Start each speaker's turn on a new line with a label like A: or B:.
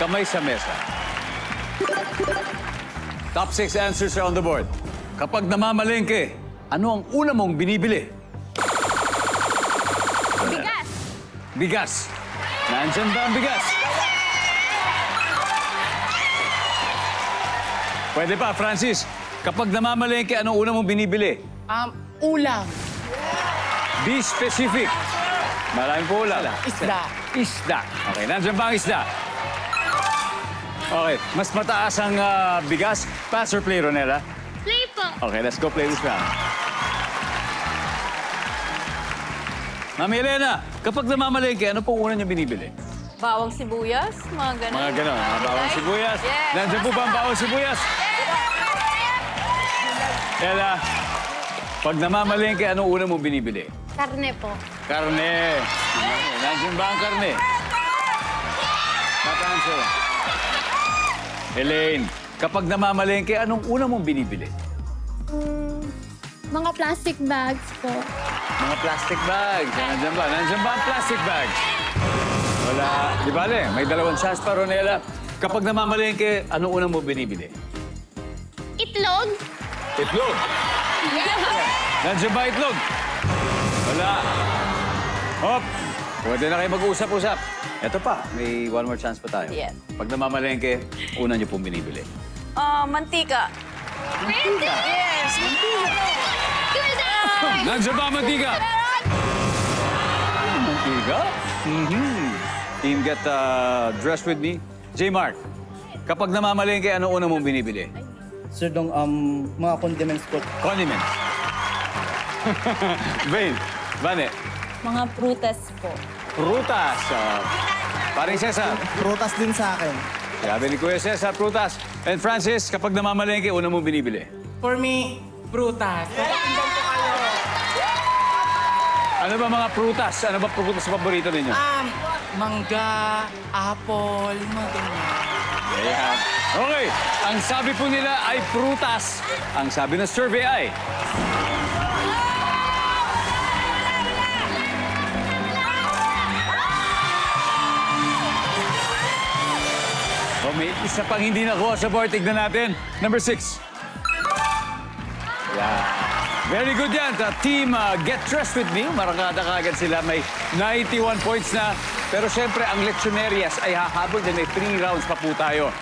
A: kamay sa mesa. Top 6 answers are on the board. Kapag namamalengke, ano ang una mong binibili?
B: Bigas.
A: Bigas. Nandyan ba ang bigas? Pwede pa, Francis. Kapag namamalengke, anong una mong binibili?
C: Ulam.
A: Be specific. Maraming po ulam.
C: Isda.
A: Isda. Okay, nandyan ba ang isda? Okay, mas mataas ang bigas. Pass or play, Ronela?
B: Play po.
A: Okay, let's go play this round. Mami Elena, kapag namamalengke, ano pong una niyo binibili?
D: Bawang sibuyas, mga ganun.
A: Mga ganon, mga bawang sibuyas.
D: Yes.
A: Nandiyan po ba ang bawang sibuyas? Ella, pag namamalengke, anong una mong binibili?
B: Karne po.
A: Karne. Nandiyan ba ang karne? Top answer. Elaine, kapag namamalengke, anong una mong binibili?
B: Mga plastic bags po.
A: Mga plastic bags. Nandiyan ba? Nandiyan ba ang plastic bags? Wala. Di bale, may dalawang chance pa, Ronela. Kapag namamalengke, anong una mo binibili?
B: Itlog.
A: Itlog. Nandiyan ba itlog? Wala. Hop. Pwede na kayo mag-uusap-usap. Ito pa, may one more chance pa tayo.
D: Yes.
A: Pag namamalengke, una niyo pong binibili.
D: Mantika.
B: Pwede.
D: Yes.
A: Nandiyan ba ang mantika? Mantika? Team get dressed with me. J. Mark, kapag namamalengke, ano una mong binibili?
E: Sir, dong, mga condiments po.
A: Condiments. Vane,
D: Mga prutas po.
A: prutas. Paring Cesar.
E: Prutas din sa akin.
A: Sabi ni Kuya Cesar, prutas. And Francis, kapag namamalengke, una mong binibili?
C: For me, prutas.
A: Ano ba mga prutas? Ano ba prutas sa paborito ninyo?
C: Mangga, apple, mga ganyan.
A: Yeah. Okay, ang sabi po nila ay prutas. Ang sabi ng survey ay... Oh, may isa pang hindi nakuha sa board. Tignan natin. Number 6. Yeah. Very good yan. The team Get Dressed With Me. Marangada kaagad sila. May 91 points na. Pero siyempre, ang Lechonerias ay hahabol din. May 3 rounds pa po tayo.